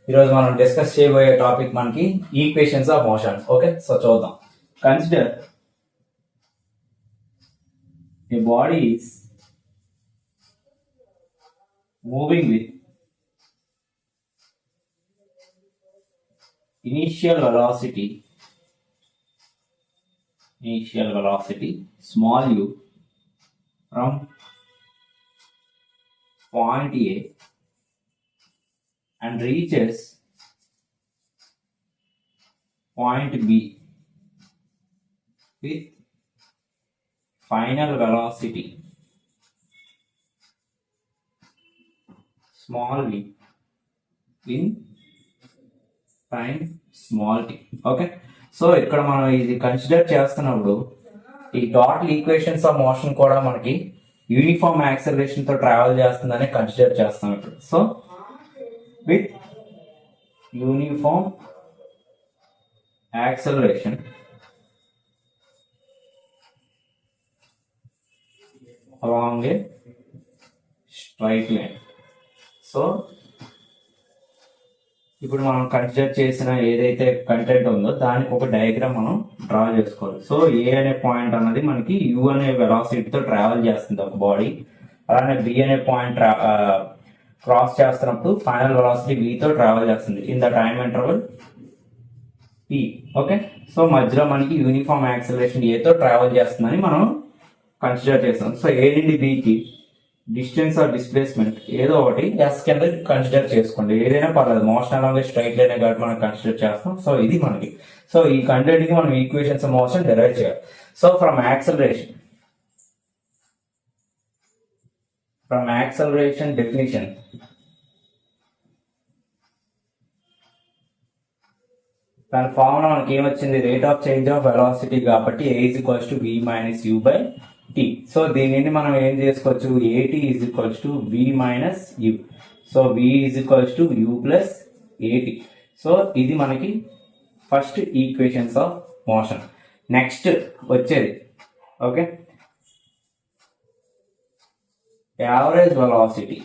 ఈరోజు మనం డిస్కస్ చేయబోయే టాపిక్ మనకి equations of motion. Okay, so చూద్దాం. Consider a body is moving with initial velocity small u from point A and reaches point B with final velocity small v in time small t. Okay, so ఇక్కడ మనం ఇది consider చేస్తున్నప్పుడు ఈ total equations of motion కూడా మనకి uniform acceleration తో travel చేస్తుందని consider చేస్తాం ఇప్పుడు. So with uniform acceleration along a straight line. So ఇప్పుడు మనం కన్సిడర్ చేసిన ఏదైతే కంటెంట్ ఉందో దానికి ఒక డయాగ్రామ్ మనం డ్రా చేసుకోవాలి. సో ఏ అనే పాయింట్ అన్నది మనకి యు అనే వెలాసిటీతో ట్రావెల్ చేస్తుంది ఒక బాడీ. అలానే బి అనే పాయింట్ క్రాస్ చేస్తున్నప్పుడు ఫైనల్ వెలాసిటీ వితో ట్రావెల్ చేస్తుంది in the time interval T. Okay, so మధ్యలో మనకి యూనిఫామ్ యాక్సలరేషన్ ఏతో ట్రావెల్ చేస్తుందని మనం కన్సిడర్ చేస్తాం. సో ఏ నుండి బికి డిస్టెన్స్ ఆర్ డిస్ప్లేస్మెంట్ ఏదో ఒకటి ఎస్ కింద కన్సిడర్ చేసుకోండి, ఏదైనా పర్లేదు. మోషన్ అలాగే స్ట్రైట్ లైన్ కాబట్టి మనం కన్సిడర్ చేస్తాం. సో ఇది మనకి, సో ఈ కంటెంట్ కి మనం ఈక్వేషన్స్ మోషన్ డెరైవ్ చేయాలి. సో ఫ్రమ్ యాక్సలరేషన్ డెఫినిషన్, దాని ఫార్ములా మనకి ఏమొచ్చింది, rate of change of velocity కాబట్టి a = v - u/t. సో దీనిని మనం ఏం చేసుకోవచ్చు, at = v - u. So v = u + at. So ఇది మనకి first equations of motion. Next వచ్చేది ఓకే యావరేజ్ వెలాసిటీ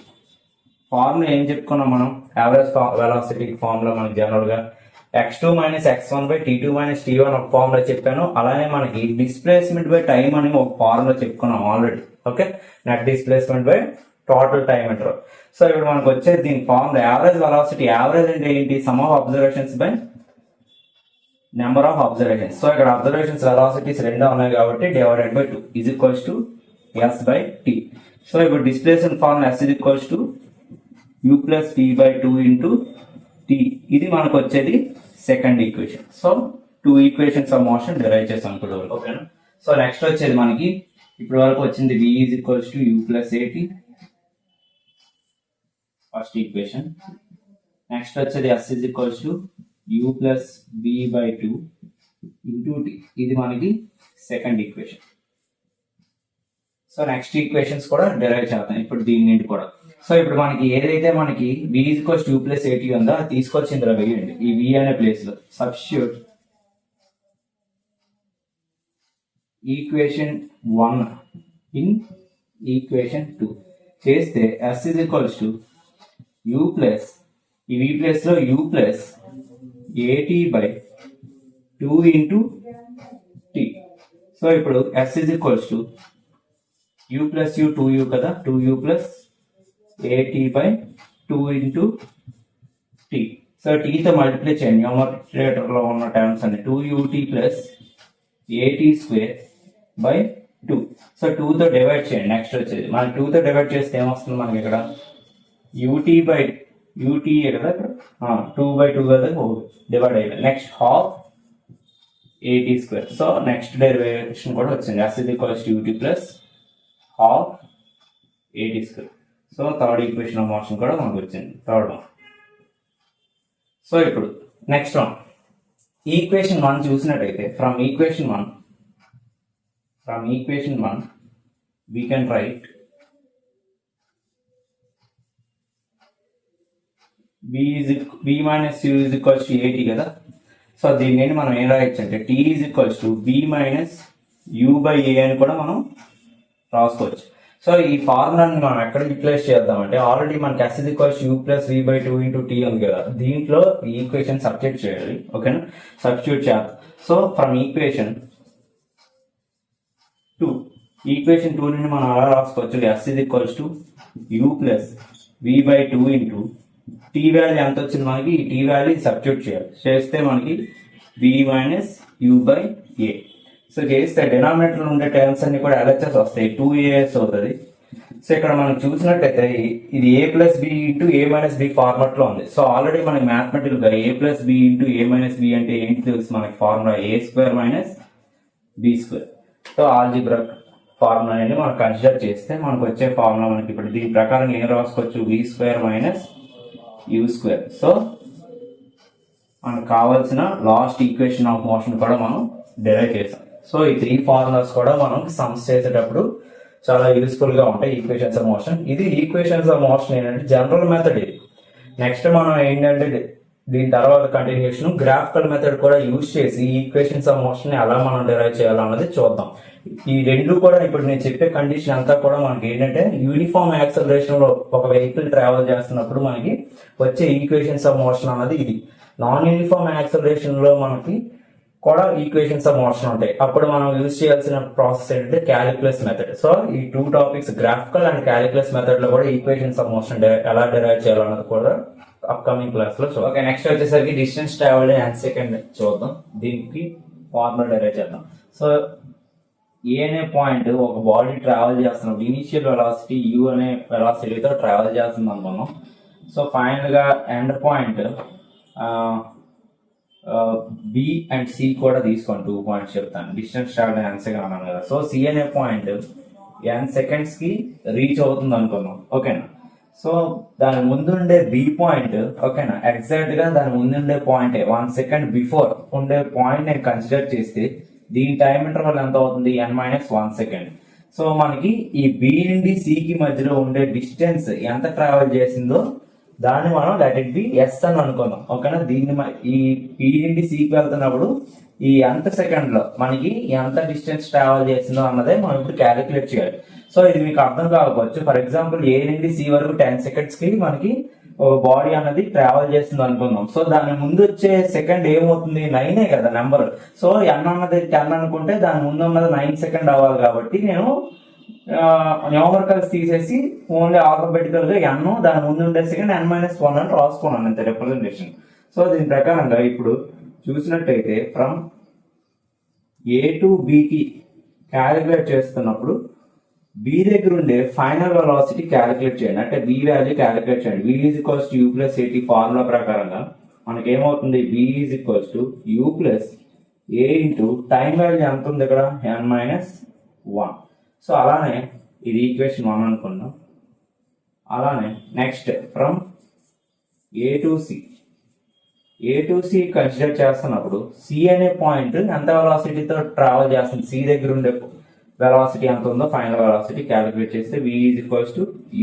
ఫార్ములా ఏం చెప్పుకున్నాం మనం. యావరేజ్ వెలాసిటీ ఫార్ములా మనకి జనరల్ గా x2 - x1/t2 - t1 ఒక ఫార్ములా చెప్పాను. అలానే మనకి డిస్ప్లేస్మెంట్ బై టైం అని ఒక ఫార్ములా చెప్పుకున్నాం already. Okay, net displacement by total time interval. So ఇప్పుడు మనకు వచ్చేది దీని ఫార్ములా యావరేజ్ వెలాసిటీ. యావరేజ్ అంటే ఏంటి, some of observations by number of observations. So ఇక్కడ అబ్జర్వేషన్స్ వెలాసిటీస్ రెండు ఉన్నాయి కాబట్టి డివైడెడ్ బై 2 = s/t. సో ఇప్పుడు displacement formula s = u + v/2 × t. ఇది మనకు వచ్చేది second equation. So 2 equations of motion derive చేసాం ఇప్పుడు. ఓకేనా, సో నెక్స్ట్ వచ్చేది మనకి ఇప్పుడు వరకు వచ్చింది v = u + at, first equation. Next వచ్చేది s = u + v/2 × t. ఇది మనకి second equation. So next equations కూడా డెరైవ్ చేద్దాం ఇప్పుడు దీని నుండి కూడా. సో ఇప్పుడు మనకి ఏదైతే మనకి v = u + at ఉందో అది తీసుకొచ్చి ఇందులో వేయండి. ఈ v అనే ప్లేస్ లో సబ్స్టిట్యూట్ ఈక్వేషన్ 1 ఇన్ ఈక్వేషన్ 2 చేస్తే s = u ప్లస్ ఈ v ప్లేస్ లో u + at/2 × t. సో ఇప్పుడు s = u + u 2u కదా, 2u + at/2 × t. So t తో మల్టిప్లై చేయండి, న్యూమరేటర్ లో ఉన్న టర్మ్స్ అన్ని 2ut + at²/2. సో 2 తో డివైడ్ చేయండి. నెక్స్ట్ వచ్చేది మనకి 2 తో డివైడ్ చేస్తే ఏమొస్తుంది మనకి ఇక్కడ ut కదా, 2/2 కదా డివైడ్ అయ్యింది. Next ½ at². So next derivation కూడా వచ్చింది, s = ut + ½ at². So third equation of motion కూడా మనకు వచ్చింది, థర్డ్ వన్. సో ఇప్పుడు నెక్స్ట్ వన్ ఈక్వేషన్ 1 చూసినట్టయితే from equation 1 we can write v - u = at కదా. సో దీన్ని మనం ఏం రాయొచ్చు అంటే t = v - u/a అని కూడా మనం రాసుకోవచ్చు. సో ఈ ఫార్ములాని మనం ఎక్కడ యూటిలైజ్ చేద్దామంటే ఆల్రెడీ మనకి s u plus v by 2 into T ఉంది కదా, దీంట్లో ఈ ఈక్వేషన్ సబ్స్టిట్యూట్ చేయాలి. ఓకేనా, సబ్స్టిట్యూట్ చేద్దాం. సో ఫ్రమ్ ఈక్వేషన్ 2 నుండి మనం అలా రాసుకోవచ్చు, s u plus v by 2 into T value ఎంత వచ్చింది మనకి, ఈ టీ వాల్యూ సబ్స్టిట్యూట్ చేయాలి. చేస్తే మనకి v minus u by a. So చేస్తే డినామినేటర్ ఉండే టర్మ్స్ అన్ని కూడా LHS వస్తాయి, 2as అవుతుంది. సో ఇక్కడ మనం చూసినట్టయితే ఇది a plus B into A minus B format లో ఉంది. సో ఆల్రెడీ మనకి మ్యాథమెటికల్ గా a plus B into A minus B అంటే ఏంటి తెలుసు మనకి, formula a square minus B square. So algebra formula అనేది మనం కన్సిడర్ చేస్తే మనకు వచ్చే ఫార్ములా మనకి ఇప్పుడు దీని ప్రకారం ఏం రాసుకోవచ్చు, v square minus u square. So మనకు కావాల్సిన లాస్ట్ ఈక్వేషన్ ఆఫ్ మోషన్ కూడా మనం డెరైవ్ చేసాం. సో ఈ 3 ఫార్ములాస్ కూడా మనం సమ్స్ చేసేటప్పుడు చాలా యూస్ఫుల్ గా ఉంటాయి ఈక్వేషన్స్ ఆఫ్ మోషన్. ఇది ఈక్వేషన్స్ ఆఫ్ మోషన్ ఏంటంటే జనరల్ మెథడ్ ఇది. నెక్స్ట్ మనం ఏంటంటే దీని తర్వాత కంటిన్యూషన్ గ్రాఫికల్ మెథడ్ కూడా యూజ్ చేసి ఈక్వేషన్స్ ఆఫ్ మోషన్ ని ఎలా మనం డెరైవ్ చేయాలన్నది చూద్దాం. ఈ రెండు కూడా ఇప్పుడు నేను చెప్పే కండిషన్ అంతా కూడా మనకి ఏంటంటే యూనిఫామ్ యాక్సలరేషన్ లో ఒక వెహికల్ ట్రావెల్ చేస్తున్నప్పుడు మనకి వచ్చే ఈక్వేషన్స్ ఆఫ్ మోషన్ అన్నది ఇది. నాన్ యూనిఫామ్ యాక్సలరేషన్ లో మనకి కూడా ఈక్వేషన్స్ ఆఫ్ మోషన్ ఉంటాయి. అప్పుడు మనం యూజ్ చేయాల్సిన ప్రాసెస్ ఏంటంటే క్యాలిక్యులస్ మెథడ్. సో ఈ 2 topics graphical and calculus method లో కూడా ఈక్వేషన్స్ ఆఫ్ మోషన్ ఎలా డెరైవ్ చేయాలన్నది కూడా అప్కమింగ్ క్లాస్ లో చూద్దాం. ఓకే, నెక్స్ట్ వచ్చేసరికి డిస్టెన్స్ ట్రావెల్ అండ్ సెకండ్ చూద్దాం. దీనికి ఫార్ములా డెరైవ్ చేద్దాం. సో ఏ అనే పాయింట్ ఒక బాడీ ట్రావెల్ చేస్తున్నప్పుడు ఇనిషియల్ వెలాసిటీ u అనే వెలాసిటీతో ట్రావెల్ చేస్తుంది అనుకున్నాం. సో ఫైనల్ గా end point B and C కూడా తీసుకోండి, 2 పాయింట్స్ చెప్తాను. డిస్టెన్స్ ట్రావెల్ n సెకండ్ అన్నాను కదా. సో సి అనే పాయింట్ n సెకండ్స్ కి రీచ్ అవుతుంది అనుకున్నాం. ఓకేనా, సో దాని ముందుండే బి పాయింట్, ఓకేనా, ఎగ్జాక్ట్ గా దాని ముందుండే పాయింట్ 1 సెకండ్ బిఫోర్ ఉండే పాయింట్ నేను కన్సిడర్ చేస్తే దీని టైం ఇంటర్వల్ ఎంత అవుతుంది, n-1 సెకండ్. సో మనకి ఈ బి నుండి సి కి మధ్యలో ఉండే డిస్టెన్స్ ఎంత ట్రావెల్ చేసిందో దాన్ని మనం లెట్ ఇట్ బి ఎస్ అని అనుకుందాం. ఓకేనా, దీన్ని ఈ పి నుండి సికి వెళ్తున్నప్పుడు ఈ ఎంత సెకండ్ లో మనకి ఎంత డిస్టెన్స్ ట్రావెల్ చేసిందో అన్నదే మనం ఇప్పుడు క్యాలిక్యులేట్ చేయాలి. సో ఇది మీకు అర్థం కాకపోవచ్చు. ఫర్ ఎగ్జాంపుల్ ఏ నుండి సి వరకు 10 సెకండ్స్ కి మనకి ఒక బాడీ అనేది ట్రావెల్ చేస్తుంది అనుకుందాం. సో దాని ముందు వచ్చే సెకండ్ ఏమవుతుంది, 9 కదా నెంబర్. సో n అన్నది 10 అనుకుంటే దాని ముందు ఉన్నది 9 సెకండ్ అవ్వాలి. కాబట్టి నేను న్యూమరికల్స్ తీసేసి ఓన్లీ ఆల్ఫాబెటికల్ గా n దాని ముందు ఉండే సెకండ్ n-1 అని రాసుకున్నాను అంతే రిప్రజెంటేషన్. సో దీని ప్రకారంగా ఇప్పుడు చూసినట్టయితే ఫ్రమ్ ఏ టు బికి క్యాలిక్యులేట్ చేస్తున్నప్పుడు బి దగ్గర ఉండే ఫైనల్ వెలాసిటీ క్యాలిక్యులేట్ చేయండి, అంటే బి వాల్యూ క్యాలిక్యులేట్ చేయండి. v = u + at ఫార్ములా ప్రకారంగా మనకి ఏమవుతుంది, v = u + a into time value ఎంత ఉంది ఇక్కడ, n-1. సో అలానే ఇది ఈక్వేషన్ 1 అనుకున్నాం. అలానే next from A to C consider చేస్తున్నప్పుడు సి అనే పాయింట్ ఎంత వెలాసిటీతో ట్రావెల్ చేస్తుంది, సి దగ్గర ఉండే వెలాసిటీ ఎంత ఉందో ఫైనల్ వెలాసిటీ క్యాలిక్యులేట్ చేస్తే v =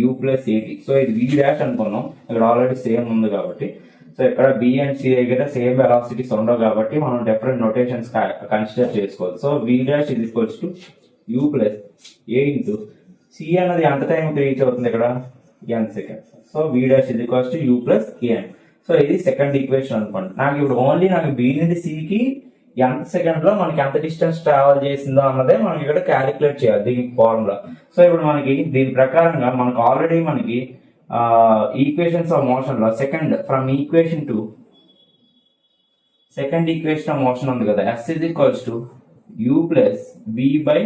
u + at. సో ఇది v' అనుకున్నాం, ఇక్కడ ఆల్రెడీ సేమ్ ఉంది కాబట్టి. సో ఇక్కడ బి అండ్ సి దగ్గర సేమ్ వెలాసిటీస్ ఉండవు కాబట్టి మనం డిఫరెంట్ నోటేషన్స్ కన్సిడర్ చేసుకోవాలి. So v' = u + a into C అన్నది ఎంత టైం రీచ్ అవుతుంది ఇక్కడ, n seconds. So v' = u + a. So ఇది సెకండ్ ఈక్వేషన్ అనుకోండి. నాకు బి నుండి సికి ఎంత సెకండ్ లో మనకి ఎంత డిస్టెన్స్ ట్రావెల్ చేసిందో అన్నదే మనం ఇక్కడ క్యాలిక్యులేట్ చేయాలి దీనికి ఫార్ములా. సో ఇప్పుడు మనకి దీని ప్రకారంగా మనకు ఆల్రెడీ మనకి ఈక్వేషన్స్ ఆఫ్ మోషన్ లో second from equation to second equation of motion ఉంది కదా, s = u + v by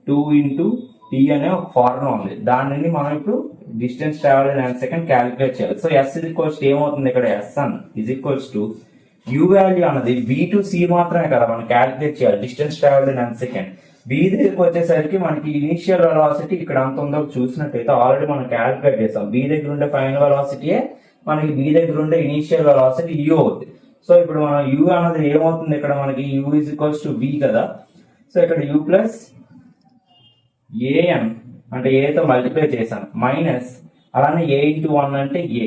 2 into T అనే ఒక ఫార్ములా ఉంది. దాని నుండి మనం ఇప్పుడు distance travel in second calculate చేయాలి. సో s ఏమవుతుంది ఇక్కడ, sn = u వాల్యూ అన్నది b టు c మాత్రమే కదా మనం క్యాలిక్యులేట్ చేయాలి distance travel in second. b దగ్గరికి వచ్చేసరికి మనకి ఇనిషియల్ వెలాసిటీ ఇక్కడ ఎంత ఉందో చూసినట్టయితే ఆల్రెడీ మనం క్యాలిక్యులేట్ చేసాం. b దగ్గర ఉండే ఫైనల్ వెలాసిటీయే మనకి b దగ్గర ఉండే ఇనిషియల్ వెలాసిటీ u అవుతుంది. సో ఇప్పుడు మనం u అన్నది ఏమవుతుంది ఇక్కడ మనకి u = v కదా. సో ఇక్కడ u + an అంటే a తో మల్టిప్లై చేశాను మైనస్ అలానే a × 1 అంటే a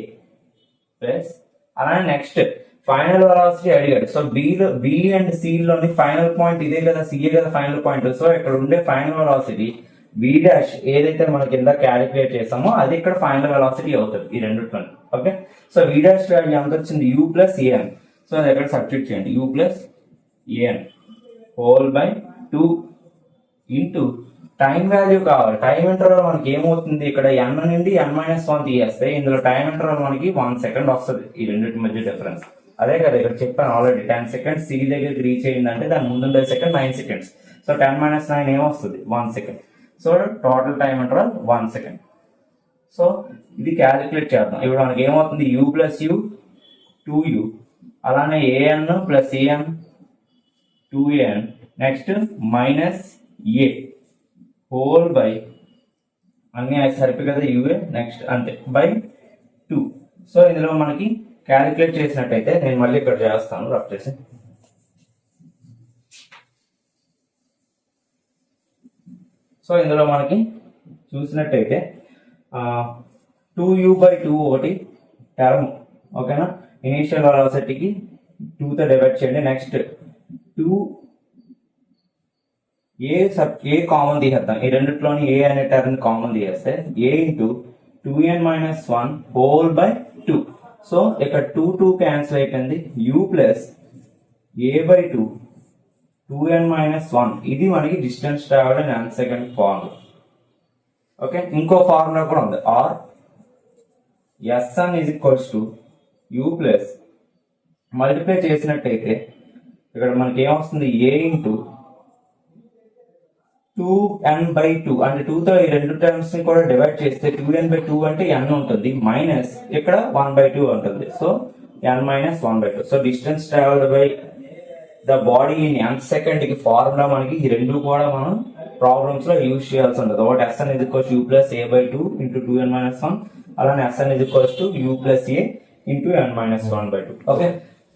ప్లస్ అలానే నెక్స్ట్ ఫైనల్ వెలాసిటీ అడిగాడు. సో బి అండ్ సి లోని ఫైనల్ పాయింట్ ఇదే కదా, సి కదా ఫైనల్ పాయింట్. సో ఇక్కడ ఉండే ఫైనల్ వెలాసిటీ v డాష్ ఏదైతే మనకి కింద క్యాలిక్యులేట్ చేసామో అది ఇక్కడ ఫైనల్ వెలాసిటీ అవుతుంది ఈ రెండిట్లో. Okay, so v dash value ఎంత వచ్చింది, u ప్లస్ an. సో అది ఎక్కడ సబ్స్టిట్యూట్ చేయండి, u plus an whole by 2 into time value కావాలి. టైం ఇంటర్వల్ మనకి ఏమవుతుంది, ఇక్కడ n నుండి n-1 తీయేస్తే ఇందులో టైం ఇంటర్వల్ మనకి 1 సెకండ్ వస్తుంది ఈ రెండింటి మధ్య డిఫరెన్స్. అదే కదా ఇక్కడ చెప్పాను ఆల్రెడీ, 10 సెకండ్స్ సి దగ్గరికి రీచ్ అయ్యిందంటే దాని ముందు సెకండ్ 9 సెకండ్స్. సో 10 - 9 ఏమొస్తుంది, 1 second. So total time interval 1 second. So ఇది క్యాలిక్యులేట్ చేద్దాం. ఇప్పుడు మనకి ఏమవుతుంది, u ప్లస్ u 2u, అలానే an plus an 2an, next minus a whole by అన్ని సరిపోయి కదా ua, నెక్స్ట్ అంతే బై 2. సో ఇందులో మనకి క్యాలిక్యులేట్ చేసినట్టయితే నేను మళ్ళీ ఇక్కడ చేస్తాను రఫ్ చేసి. సో ఇందులో మనకి చూసినట్టయితే 2u/2 ఒకటి టర్మ్, ఓకేనా. ఇనీషియల్ వెలాసిటీకి 2తో డివైడ్ చేయండి. నెక్స్ట్ 2 ఏ కామన్ తీసేద్దాం, ఈ రెండిట్లోని ఏ అనే టర్మ్ కామన్ తీసేస్తే a into 2n-1 whole by 2. So ఇక్కడ 2 క్యాన్సిల్ అయిపోయింది, u ప్లస్ a/2 2n-1. ఇది మనకి distance travel in n second formula. Okay, ఇంకో ఫార్ములా కూడా ఉంది, r sn is equals to u plus multiply చేసినట్టయితే ఇక్కడ మనకి ఏమొస్తుంది, a ఇంటూ 2n/2 అంటే 2తో ఈ రెండు టర్మ్స్ ని కూడా డివైడ్ చేస్తే 2n/2 అంటే n ఉంటుంది, మైనస్ ఇక్కడ 1/2 ఉంటుంది. So n-1/2. So distance travelled by the body in n second కి ఫార్ములా మనకి ఈ రెండు కూడా మనం ప్రాబ్లమ్స్ లో యూజ్ చేయాల్సి ఉంటుంది. ఒకటి sn is equals u plus a/2 into 2n-1, అలానే sn is equals to u plus a into n-1/2. Okay,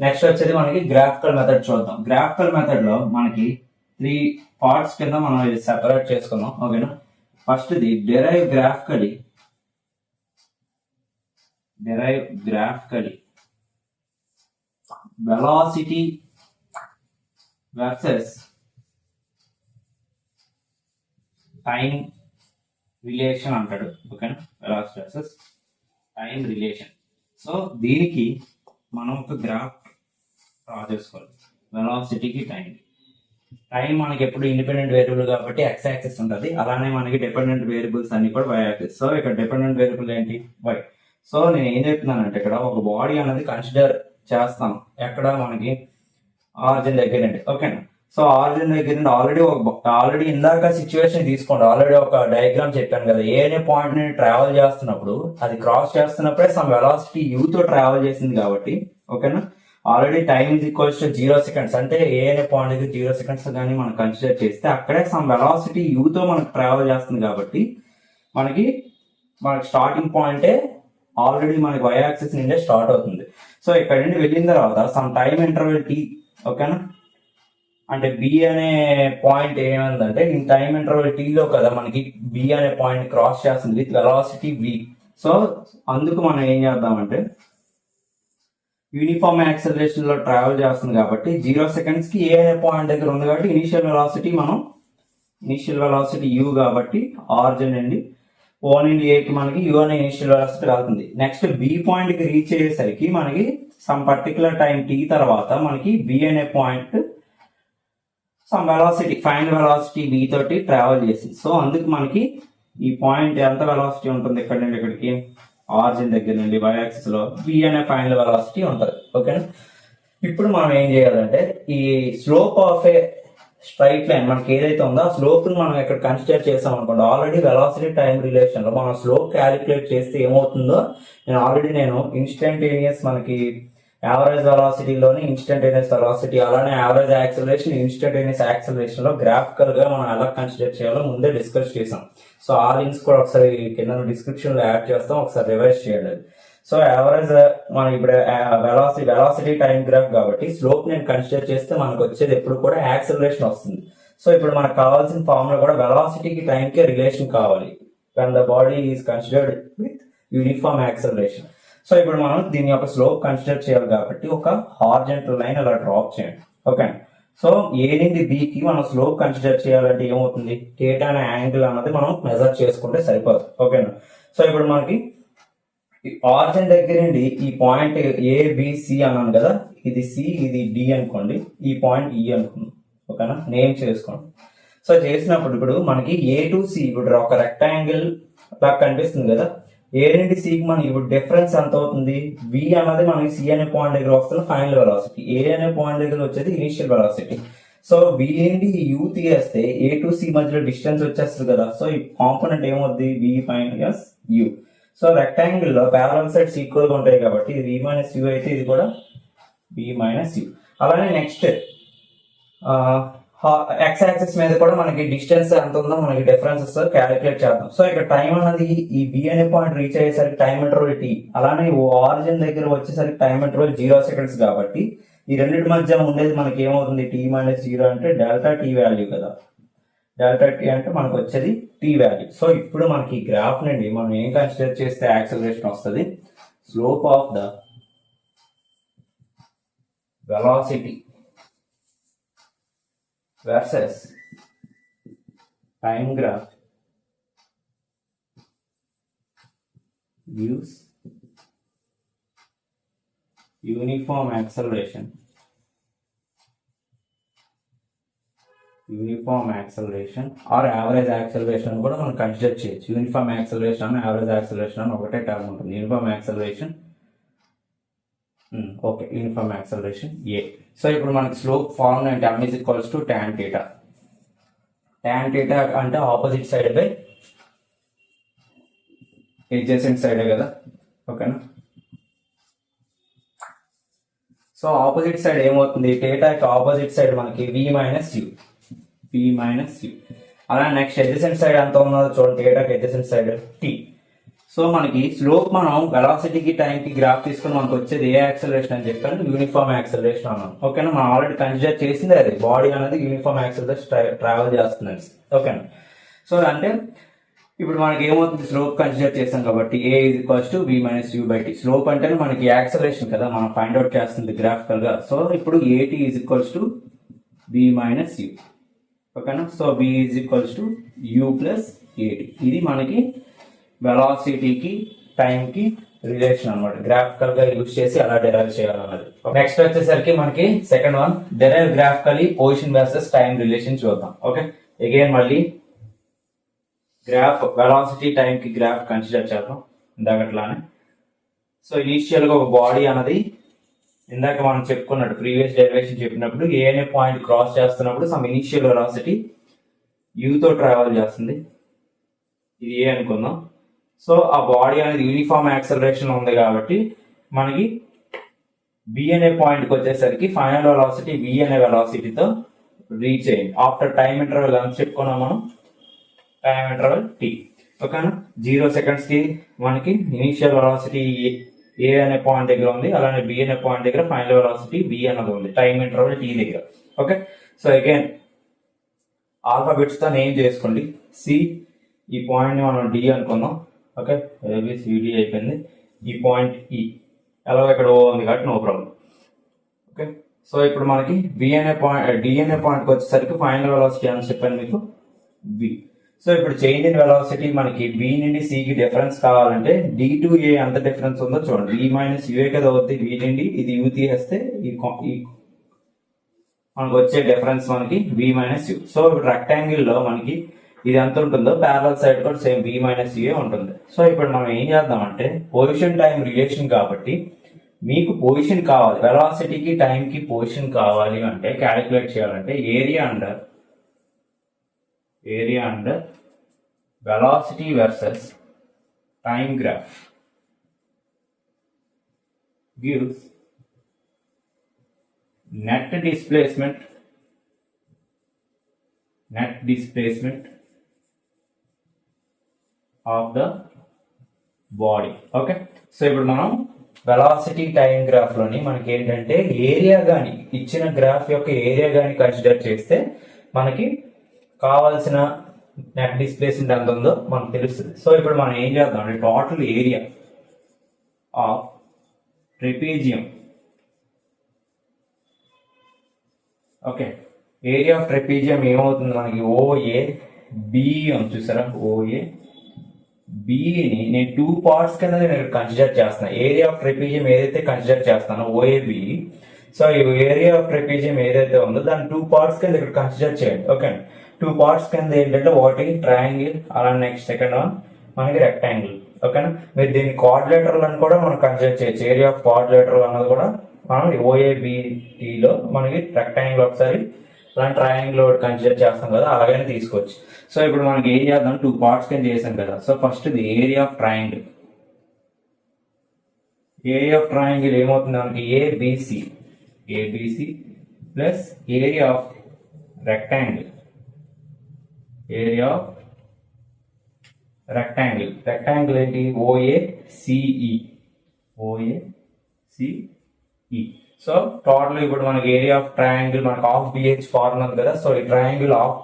next వచ్చేది మనకి గ్రాఫికల్ మెథడ్ చూద్దాం. గ్రాఫికల్ మెథడ్ లో మనకి 3 పార్ట్స్ కింద మనం సెపరేట్ చేసుకున్నాం. ఓకేనా, first the derive graphically velocity versus time relation అంటాడు. ఓకేనా, velocity versus time relation. So దీనికి మనం ఒక గ్రాఫ్ డ్రా చేసుకోవాలి, వెలాసిటీకి టైం మనకి ఎప్పుడు ఇండిపెండెంట్ వేరియబుల్ కాబట్టి x యాక్సిస్ ఉంటుంది, అలానే మనకి డిపెండెంట్ వేరియబుల్స్ అన్ని కూడా y యాక్సిస్. సో ఇక్కడ డిపెండెంట్ వేరియబుల్ ఏంటి, y. సో నేను ఏం చెప్తున్నానంటే ఇక్కడ ఒక బాడీ అనేది కన్సిడర్ చేస్తాం ఎక్కడ, మనకి ఆరిజిన్ దగ్గర నుండి. ఓకేనా, సో ఆరిజిన్ దగ్గర నుండి ఆల్రెడీ ఇందాక సిచ్యువేషన్ తీసుకోండి, ఆల్రెడీ ఒక డయాగ్రామ్ చెప్పాను కదా, ఏ అనే పాయింట్ నుండి ట్రావెల్ చేస్తున్నప్పుడు అది క్రాస్ చేస్తున్నప్పుడే సమ్ వెలాసిటీ u తో ట్రావెల్ చేసింది కాబట్టి. ఓకేనా, already time is equals to 0 seconds అంటే ఏ అనే పాయింట్ దగ్గర 0 సెకండ్స్ కానీ మనం కన్సిడర్ చేస్తే అక్కడే సమ్ వెలాసిటీ u తో మనకు ట్రావెల్ చేస్తుంది కాబట్టి మనకి స్టార్టింగ్ పాయింటే ఆల్రెడీ మనకి y యాక్సిస్ నుండే స్టార్ట్ అవుతుంది. సో ఇక్కడ నుండి వెళ్ళిన తర్వాత సమ్ టైం ఇంటర్వెల్ t. ఓకేనా, అంటే b అనే పాయింట్ ఏమైందంటే ఈ టైం ఇంటర్వెల్ t లో కదా మనకి b అనే పాయింట్ క్రాస్ చేస్తుంది విత్ వెలాసిటీ v. సో అందుకు మనం ఏం చేద్దామంటే యూనిఫామ్ యాక్సలరేషన్ లో ట్రావెల్ చేస్తుంది కాబట్టి 0 సెకండ్స్ కి ఏ అనే పాయింట్ దగ్గర ఉంది కాబట్టి ఇనిషియల్ వెలాసిటీ u కాబట్టి ఆరిజిన్ నుండి O నుండి A కి మనకి u అనే ఇనిషియల్ వెలాసిటీ అవుతుంది. నెక్స్ట్ b పాయింట్ కి రీచ్ అయ్యేసరికి మనకి సమ్ పర్టికులర్ టైం t తర్వాత మనకి b అనే point some velocity final velocity v తోటి ట్రావెల్ చేసింది. సో అందుకు మనకి ఈ పాయింట్ ఎంత వెలాసిటీ ఉంటుంది ఇక్కడ నుండి ఇక్కడికి, ఆరిజిన్ దగ్గర నుండి y యాక్సిస్ లో v అనే ఫైనల్ వెలాసిటీ ఉంటుంది. ఓకేనా, ఇప్పుడు మనం ఏం చేయాలంటే ఈ slope of a straight line మనకి ఏదైతే ఉందో ఆ స్లోప్ ని మనం ఇక్కడ కన్సిడర్ చేసాం అనుకోండి. ఆల్రెడీ వెలాసిటీ టైం రిలేషన్ లో మనం స్లోప్ క్యాలిక్యులేట్ చేస్తే ఏమవుతుందో నేను ఇన్స్టంటేనియస్ మనకి యావరేజ్ వెలాసిటీలోని ఇన్స్టంటేనియస్ వెలాసిటీ, అలానే యావరేజ్ యాక్సిలరేషన్, ఇన్స్టంటేనియస్ యాక్సిలరేషన్ లో గ్రాఫికల్ గా మనం ఎలా కన్సిడర్ చేయాలో ముందే డిస్కస్ చేసాం. సో ఆ లింక్స్ కూడా ఒకసారి కింద డిస్క్రిప్షన్ లో యాడ్ చేస్తాం, ఒకసారి రివైజ్ చేయండి. సో యావరేజ్ మనం ఇప్పుడు వెలాసిటీ టైం గ్రాఫ్ కాబట్టి స్లోప్ నేను కన్సిడర్ చేస్తే మనకు వచ్చేది ఎప్పుడు కూడా యాక్సిలరేషన్ వస్తుంది. సో ఇప్పుడు మనకు కావాల్సిన ఫార్ములా కూడా వెలాసిటీకి టైం కి రిలేషన్ కావాలి when the body is considered with uniform acceleration. So ఇప్పుడు మనం దీని యొక్క స్లోప్ కన్సిడర్ చేయాలి కాబట్టి ఒక హారిజాంటల్ లైన్ అలా డ్రాప్ చేయండి. ఓకే, సో ఏ నుండి బికి మనం స్లోప్ కన్సిడర్ చేయాలంటే ఏమవుతుంది, థీటా అనే యాంగిల్ అన్నది మనం మెజర్ చేసుకుంటే సరిపోతుంది. ఓకేనా. సో ఇప్పుడు మనకి ఆరిజిన్ దగ్గర నుండి ఈ పాయింట్ ఏబిసి అన్నాను కదా, ఇది సి ఇది డి అనుకోండి, ఈ పాయింట్ ఈ అనుకోండి. ఓకేనా, నేమ్ చేసుకోండి. సో చేసినప్పుడు ఇప్పుడు మనకి ఏ టు సి ఇప్పుడు ఒక రెక్టాంగిల్ లాగా కనిపిస్తుంది కదా, ఏ నుండి సికి మనకి ఇప్పుడు డిఫరెన్స్ ఎంత అవుతుంది, వి అన్నది మనకి సి అనే పాయింట్ దగ్గర వస్తున్న ఫైనల్ వెలాసిటీ, ఏ అనే పాయింట్ దగ్గర వచ్చేది ఇనిషియల్ వెలాసిటీ. సో వి నుండి యూ తీయేస్తే ఏ టు సి మధ్యలో డిస్టెన్స్ వచ్చేస్తుంది కదా, సో ఈ కాంపోనెంట్ ఏమవుద్ది, వి మైనస్ యూ. సో రెక్టాంగిల్ లో ప్యారలల్ సైడ్స్ ఈక్వల్ గా ఉంటాయి కాబట్టి ఇది వి మైనస్ యూ అయితే ఇది కూడా వి మైనస్ యూ. అలానే నెక్స్ట్ ఎక్స్ యాక్సిస్ మీద కూడా మనకి డిస్టెన్స్ ఎంత ఉందో మనకి డిఫరెన్సెస్ క్యాలిక్యులేట్ చేద్దాం. సో ఇక్కడ టైం అన్నది ఈ బి అనే పాయింట్ రీచ్ అయ్యేసరికి టైం ఇంటర్వల్ టీ, అలానే ఆరిజిన్ దగ్గర వచ్చేసరికి టైం ఇంటర్వల్ 0 సెకండ్స్ కాబట్టి ఈ రెండింటి మధ్య ఉండేది మనకి ఏమవుతుంది, టీ మైనస్ 0 అంటే డెల్టా టీ వాల్యూ కదా, డెల్టా టీ అంటే మనకు వచ్చేది టీ వాల్యూ. సో ఇప్పుడు మనకి ఈ గ్రాఫ్ నుండి మనం ఏం కన్సిడర్ చేస్తే యాక్సలరేషన్ వస్తుంది, slope of the velocity versus time graph gives uniform acceleration or average acceleration కూడా మనం కన్సిడర్ చేయొచ్చు. యూనిఫామ్ యాక్సలరేషన్ యావరేజ్ యాక్సలరేషన్ అని ఒకటే టర్మ్ ఉంటుంది. Uniform acceleration okay, uniform acceleration a. So ఇప్పుడు మనకి స్లోప్ ఫార్ములా అంటే m is equals to tan theta. tan theta అంటే ఆపోజిట్ సైడ్ బై adjacent సైడే కదా. ఓకేనా. సో ఆపోజిట్ సైడ్ ఏమవుతుంది, థీటాకి ఆపోజిట్ సైడ్ మనకి v మైనస్ యూ. అలా నెక్స్ట్ adjacent సైడ్ ఎంత ఉన్నదో చూడండి, థీటాకి adjacent సైడ్ t. సో మనకి స్లోప్ మనం వెలాసిటీకి టైంకి గ్రాఫ్ తీసుకుని మనకు వచ్చేది ఏ యాక్సలరేషన్ అని చెప్పాను, యూనిఫామ్ యాక్సలరేషన్ అన్నాను. ఓకేనా, మనం ఆల్రెడీ కన్సిడర్ చేసింది అదే, బాడీ అనేది యూనిఫామ్ యాక్సలరేషన్ ట్రావెల్ చేస్తుంది. ఓకేనా. సో అంటే ఇప్పుడు మనకి ఏమవుతుంది, స్లోప్ కన్సిడర్ చేస్తాం కాబట్టి a is equals to v minus u by t. Slope అంటే మనకి యాక్సలరేషన్ కదా, మనం ఫైండ్ అవుట్ చేస్తుంది గ్రాఫికల్ గా. సో ఇప్పుడు a t is equals to v minus u. ఓకేనా. So v is equals to you plus a t. ఇది మనకి వెలాసిటీకి టైంకి రిలేషన్ అనమాట, గ్రాఫికల్ గా యూజ్ చేసి అలా డెరైవ్ చేయాలన్నది. నెక్స్ట్ వచ్చేసరికి మనకి second one, derive graphically position versus time relation చూద్దాం. ఓకే, అగైన్ మళ్ళీ గ్రాఫ్ వెలాసిటీ టైం కి గ్రాఫ్ కన్సిడర్ చేద్దాం ఇందాకట్లానే. సో ఇనీషియల్ గా ఒక బాడీ అన్నది ఇందాక మనం చెప్పుకున్నట్టు ప్రీవియస్ డెరివేషన్ చెప్పినప్పుడు ఏ అనే పాయింట్ క్రాస్ చేస్తున్నప్పుడు సమ్ ఇనీషియల్ వెలాసిటీ యూతో ట్రావెల్ చేస్తుంది, ఇది ఏ అనుకుందాం. సో ఆ బాడీ అనేది యూనిఫామ్ యాక్సలరేషన్ ఉంది కాబట్టి మనకి బి అనే పాయింట్కి వచ్చేసరికి ఫైనల్ వెలాసిటీ వి అనే వెలాసిటీతో రీచ్ అయ్యింది ఆఫ్టర్ టైం ఇంటర్వెల్ అని చెప్పుకున్నాం మనం, టైం ఇంటర్వెల్ టీ. ఓకేనా, 0 సెకండ్స్ కి మనకి ఇనీషియల్ వెలాసిటీ ఏ అనే పాయింట్ దగ్గర ఉంది, అలానే బి అనే పాయింట్ దగ్గర ఫైనల్ వెలాసిటీ వి అనేది ఉంది టైం ఇంటర్వెల్ టీ దగ్గర. ఓకే, సో అగైన్ ఆల్ఫాబెట్స్ తో నేమ్ చేసుకోండి. సి ఈ పాయింట్ ని మనం డి అనుకుందాం. ఓకే, ఏబిసిడి అయిపోయింది. ఈ పాయింట్ ఈ ఎలా ఇక్కడ ఉంది కాబట్టి నో ప్రాబ్లం. ఓకే, సో ఇప్పుడు మనకి బి అనే పాయింట్ డి అనే పాయింట్కి వచ్చేసరికి ఫైనల్ వెలాసిటీ అని చెప్పాను మీకు బి. సో ఇప్పుడు చేంజ్ ఇన్ వెలాసిటీ మనకి బి నుండి సికి డిఫరెన్స్ కావాలంటే డి టు ఏ ఎంత డిఫరెన్స్ ఉందో చూడండి. వి మైనస్ యూఏ కదా అవుతుంది, వి నుండి ఇది యూ తీసేస్తే ఈ మనకు వచ్చే డిఫరెన్స్ మనకి వి మైనస్ యూ. సో ఇప్పుడు రెక్టాంగిల్ లో మనకి ఇది ఎంత ఉంటుందో ప్యారలల్ సైడ్ కూడా సేమ్ వి మైనస్ యూఏ ఉంటుంది. సో ఇప్పుడు మనం ఏం చేద్దామంటే పొజిషన్ టైం రిలేషన్ కాబట్టి మీకు పొజిషన్ కావాలి, వెలాసిటీకి టైంకి పొజిషన్ కావాలి అంటే క్యాలిక్యులేట్ చేయాలంటే area under velocity versus time graph gives net displacement of the body. Okay, so ఇప్పుడు మనం వెలాసిటీ టైం గ్రాఫ్ లోని మనకి ఏంటంటే ఏరియా గాని ఇచ్చిన గ్రాఫ్ యొక్క ఏరియా గాని కన్సిడర్ చేస్తే మనకి కావాల్సిన నెట్ డిస్ప్లేస్మెంట్ ఎంత ఉందో మనకు తెలుస్తుంది. సో ఇప్పుడు మనం ఏం చేద్దాం అంటే total area of trapezium okay, area of trapezium ఏమవుతుంది మనకి, ఓఏ బి అని చూసారా, ఓఏ బిని నేను టూ పార్ట్స్ కింద నేను కన్సిడర్ చేస్తాను. ఏరియా ఆఫ్ ట్రెపీజియం ఏదైతే కన్సిడర్ చేస్తానో ఓఏబి, సో ఈ ఏరియా ఆఫ్ ట్రెపీజియం ఏదైతే ఉందో దాన్ని టూ పార్ట్స్ కింద ఇక్కడ కన్సిడర్ చేయండి. ఓకే, టూ పార్ట్స్ కింద ఏంటంటే ఒకటి ట్రయాంగిల్, అలా నెక్స్ట్ సెకండ్ వన్ మనకి రెక్టాంగిల్. ఓకేనా, మీరు దీన్ని కోఆర్డినేటర్లు అని కూడా మనం కన్సిడర్ చేయొచ్చు. ఏరియా ఆఫ్ కోఆర్డినేటర్ అన్నది కూడా మనం ఓఏబిలో మనకి రెక్టాంగిల్ ఒకసారి అలాంటి ట్రయాంగిల్ ఒకటి కన్సిడర్ చేస్తాం కదా, అలాగైనా తీసుకోవచ్చు. సో ఇప్పుడు మనకి ఏం చేద్దాం, టూ పార్ట్స్ కింద చేసాం కదా. సో ఫస్ట్ ఇది area of triangle. Area of triangle ఏమవుతుంది మనకి, ABC plus area of rectangle, area of rectangle ఏంటి, ఓఏసిఈ. సో టోటల్ ఇప్పుడు మనకి ఏరియా ఆఫ్ ట్రయాంగిల్ మనకి హాఫ్ బిహెచ్ ఫార్ములా ఉంది కదా. సో ఈ ట్రయాంగిల్ హాఫ్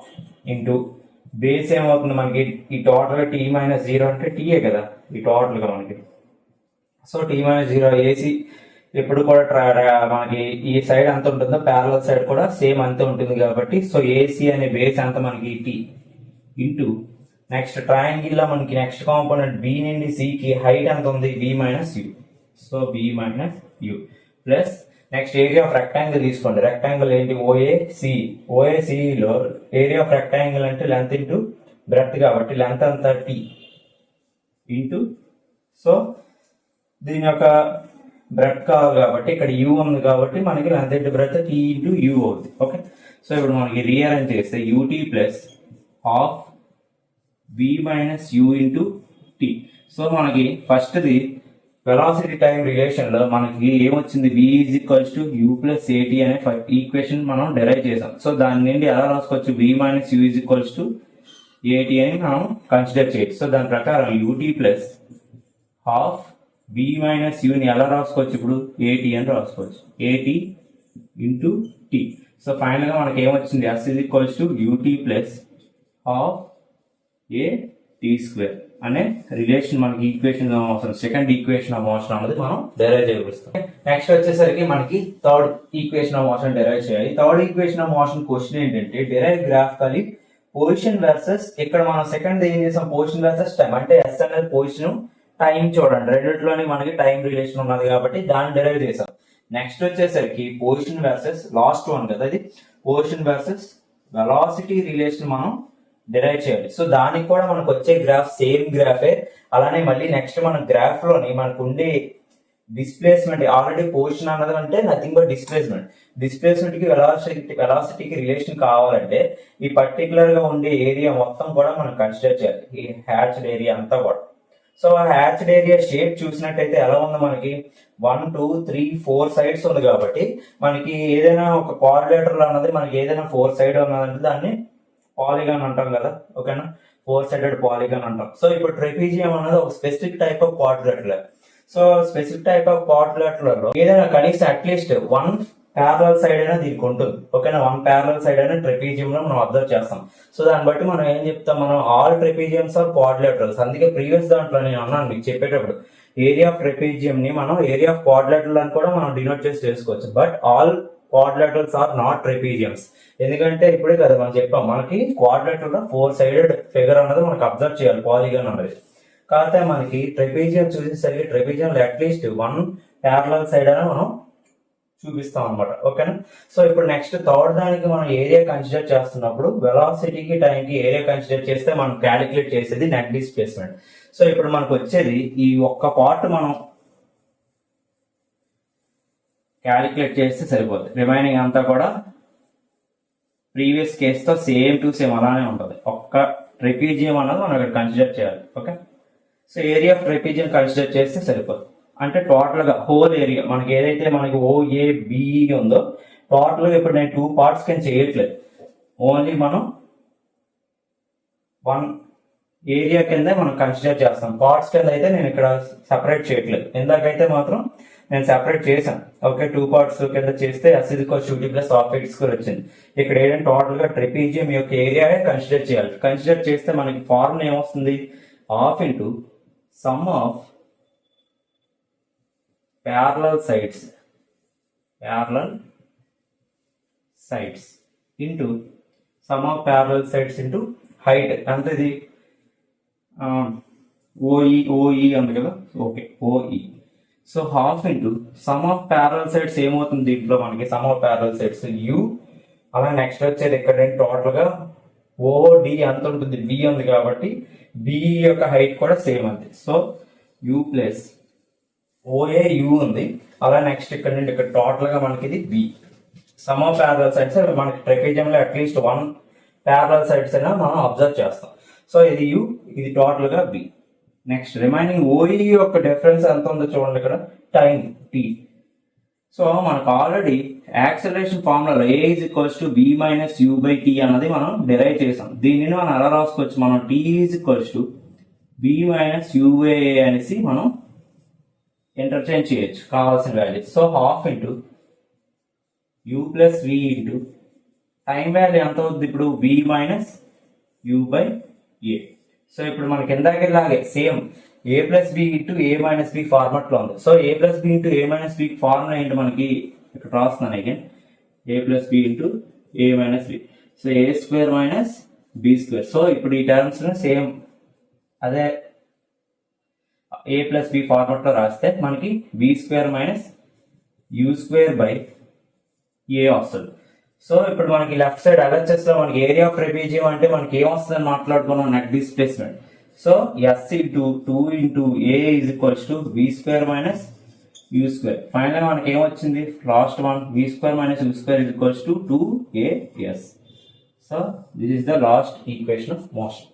ఇంటూ బేస్ ఏమవుతుంది మనకి, ఈ టోటల్ టీ మైనస్ జీరో అంటే టీఏ కదా ఈ టోటల్ గా మనకి. So T minus zero AC ఎప్పుడు కూడా మనకి ఈ సైడ్ ఎంత ఉంటుందో ప్యారలల్ సైడ్ కూడా సేమ్ అంతే ఉంటుంది కాబట్టి, సో ఏసీ అనే బేస్ అంత మనకి టీ ఇంటూ నెక్స్ట్ ట్రయాంగిల్ లో మనకి నెక్స్ట్ కాంపోనెంట్ బి నుండి సికి హైట్ ఎంత ఉంది, B minus U. So B minus U plus next area of rectangle తీసుకోండి. రెక్టాంగిల్ ఏంటి, ఓఏసిలో ఏరియా ఆఫ్ రెక్టాంగిల్ అంటే లెంత్ ఇంటూ బ్రెడ్త్ కాబట్టి లెంత్ అంతా టీ ఇంటూ, సో దీని యొక్క బ్రెడ్త్ కావాలి కాబట్టి ఇక్కడ యూ ఉంది కాబట్టి మనకి length into breadth T into U అవుతుంది. ఓకే, సో ఇప్పుడు మనకి రీఅరేంజ్ చేస్తే UT plus half B minus U into T. So మనకి ఫస్ట్ది వెలాసిటీ టైం రిలేషన్ లో మనకి ఏమొచ్చింది, v is equals to you plus AT అనే ఈక్వేషన్ మనం డెరైవ్ చేసాం. సో దాని నుండి ఎలా రాసుకోవచ్చు, v minus u is equals to a t అని మనం కన్సిడర్ చేయొచ్చు. సో దాని ప్రకారం u t plus half v minus యూని ఎలా రాసుకోవచ్చు, ఇప్పుడు ఏటీ అని రాసుకోవచ్చు, ఏటీ ఇంటూ టీ. సో ఫైనల్ గా మనకి ఏమొచ్చింది, s is equals to u t plus half a t square అనే రిలేషన్ మనకి ఈక్వేషన్ అవసరం, సెకండ్ ఈక్వేషన్ ఆఫ్ మోషన్ అనేది మనం డెరైవ్ చేయగలుగుతాం. నెక్స్ట్ వచ్చేసరికి మనకి third equation of motion derive చేయాలి. Third equation of motion question ఏంటంటే డెరైవ్ గ్రాఫికల్లీ పొజిషన్ వర్సెస్, ఇక్కడ మనం సెకండ్ ఏం చేసాం, పొజిషన్ వర్సెస్ టైం అంటే ఎస్ అనేది పొజిషన్, టైం చూడండి రెండిట్లోని మనకి టైం రిలేషన్ ఉన్నది కాబట్టి దాన్ని డెరైవ్ చేసాం. నెక్స్ట్ వచ్చేసరికి పొజిషన్ వర్సెస్ లాస్ట్ వన్ కదా, ఇది పొజిషన్ వర్సెస్ వెలాసిటీ రిలేషన్ మనం డిరైవ్ చేయాలి. సో దానికి కూడా మనకు వచ్చే గ్రాఫ్ సేమ్ గ్రాఫే. అలానే మళ్ళీ నెక్స్ట్ మన గ్రాఫ్ లోని మనకు ఉండే డిస్ప్లేస్మెంట్, ఆల్రెడీ పొజిషన్ అన్నది అంటే నథింగ్ బట్ డిస్ప్లేస్మెంట్ కి వెలాసిటీకి రిలేషన్ కావాలంటే ఈ పర్టికులర్ గా ఉండే ఏరియా మొత్తం కూడా మనం కన్సిడర్ చేయాలి, ఈ హ్యాచ్డ్ ఏరియా అంతా కూడా. సో ఆ హ్యాచ్డ్ ఏరియా షేప్ చూసినట్టయితే ఎలా ఉంది మనకి, 1 2 3 4 సైడ్స్ ఉంది కాబట్టి మనకి ఏదైనా ఒక కోఆర్డినేటర్ అన్నది మనకి ఏదైనా 4 సైడ్ ఉన్నదంటే దాన్ని పాలిగాన్ అంటాం కదా. ఓకేనా, 4 సైడెడ్ పాలిగాన్ అంటాం. సో ఇప్పుడు ట్రెపీజియం అనేది ఒక specific type of quadrilateral. So specific type of quadrilateral లో ఏదైనా కనీసం అట్లీస్ట్ 1 ప్యారలల్ సైడ్ అయినా దీనికి ఉంటుంది. ఓకేనా, 1 ప్యారలల్ సైడ్ అయినా ట్రెపీజియం లో మనం అబ్జర్వ్ చేస్తాం. సో దాన్ని బట్టి మనం ఏం చెప్తాం, మనం ఆల్ ట్రెపీజియమ్స్ ఆర్ క్వాడ్రిలేటరల్స్. అందుకే ప్రీవియస్ దాంట్లో నేను అన్నాను మీకు చెప్పేటప్పుడు ఏరియా ఆఫ్ ట్రెపీజియం ని మనం ఏరియా ఆఫ్ క్వాడ్రిలేటరల్ అని కూడా మనం డినోట్ చేసి చేసుకోవచ్చు. But all quadrilaterals are not trapeziums. ఎందుకంటే ఇప్పుడే కదా మనం చెప్పాం, మనకి క్వాడ్రిలేటరల్ లో 4 సైడెడ్ ఫిగర్ అన్నది మనకి అబ్జర్వ్ చేయాలి, పాలిగాన్ అనేది. కాకపోతే మనకి ట్రెపీజియం చూసేసరికి ట్రెపీజియం అట్లీస్ట్ 1 ప్యారలల్ సైడ్ అయినా మనం చూపిస్తాం అనమాట. ఓకేనా, సో ఇప్పుడు నెక్స్ట్ థర్డ్ దానికి మనం ఏరియా కన్సిడర్ చేస్తున్నప్పుడు వెలాసిటీకి టైంకి ఏరియా కన్సిడర్ చేస్తే మనం క్యాలిక్యులేట్ చేసేది నెట్ డిస్ప్లేస్మెంట్. సో ఇప్పుడు మనకు వచ్చేది ఈ ఒక్క పార్ట్ మనం క్యాలిక్యులేట్ చేస్తే సరిపోతుంది, రిమైనింగ్ అంతా కూడా ప్రీవియస్ కేసుతో సేమ్ టు సేమ్ అలానే ఉంటుంది. ఒక్క ట్రెపీజియం అన్నది మనం ఇక్కడ కన్సిడర్ చేయాలి. Okay, so area of trapezium consider చేస్తే సరిపోతుంది. అంటే టోటల్ గా హోల్ ఏరియా మనకి ఏదైతే మనకి ఓఏబి ఉందో టోటల్ గా ఇప్పుడు నేను 2 పార్ట్స్ కింద చేయట్లేదు, ఓన్లీ మనం 1 ఏరియా కింద మనం కన్సిడర్ చేస్తాం. పార్ట్స్ కింద అయితే నేను ఇక్కడ సెపరేట్ చేయట్లేదు, ఇందాకైతే మాత్రం నేను సెపరేట్ చేశాను. ఓకే, 2 పార్ట్స్ కింద చేస్తే SUT plus half eight square వచ్చింది. ఇక్కడ ఏంటంటే టోటల్ గా ట్రెపీజియం యొక్క ఏరియా కన్సిడర్ చేయాలి. కన్సిడర్ చేస్తే మనకి ఫార్ములా ఏమొస్తుంది, half into some of parallel sides into sum of parallel sides into height. అంటే ఇది ఓఈ ఉంది కదా, okay OE. So half into some of parallel sides ఏమవుతుంది దీంట్లో మనకి, some of parallel sides you. అలా నెక్స్ట్ వచ్చేది ఇక్కడ టోటల్ గా ఓడి అంత ఉంటుంది, బి ఉంది కాబట్టి బి యొక్క హైట్ కూడా సేమ్ అంతే. So U plus OA U ఉంది. అలా నెక్స్ట్ ఇక్కడ నుండి ఇక్కడ టోటల్ గా మనకి ఇది B. Sum of parallel sides మనకి ట్రెపెజియం లో అట్లీస్ట్ 1 ప్యారల్ సైడ్స్ అయినా మనం అబ్జర్వ్ చేస్తాం. సో ఇది యూ, ఇది టోటల్ గా బి. నెక్స్ట్ రిమైనింగ్ ఓఈ యొక్క డిఫరెన్స్ ఎంత ఉందో చూడండి ఇక్కడ, టైం టీ. సో మనకు ఆల్రెడీ యాక్సలరేషన్ ఫార్ములాలో a is equals to v minus u by t అన్నది మనం డిరైవ్ చేసాం. దీనిని మనం ఎలా రాసుకోవచ్చు, మనం t is equals to v minus u by a అనేసి మనం ఇంటర్చేంజ్ చేయొచ్చు కావాల్సిన value. So half into u plus v into time value ఎంత అవుతుంది ఇప్పుడు, v minus u by A. So ఇప్పుడు మనకి ఇందాకలాగే same a plus B into A minus B format లో ఉంది. So a plus B into A minus b formula ఏంటి మనకి, ఇక్కడ రాస్తున్నాను again, a plus B into A minus b. So a square minus B square. So ఇప్పుడు ఈ terms same అదే ఏ plus B format లో రాస్తే మనకి v square minus you square by a వస్తుంది. సో ఇప్పుడు మనకి లెఫ్ట్ సైడ్ LHS లో మనకి ఏరియా ఆఫ్ ట్రెపెజియం అంటే మనకి ఏం వస్తుందని మాట్లాడుకున్నాం, net displacement. So S into 2 into A is equals to B square minus you square. Final గా మనకి ఏమొచ్చింది, last one B square minus you square is equals to 2AS. So this is the last equation of motion.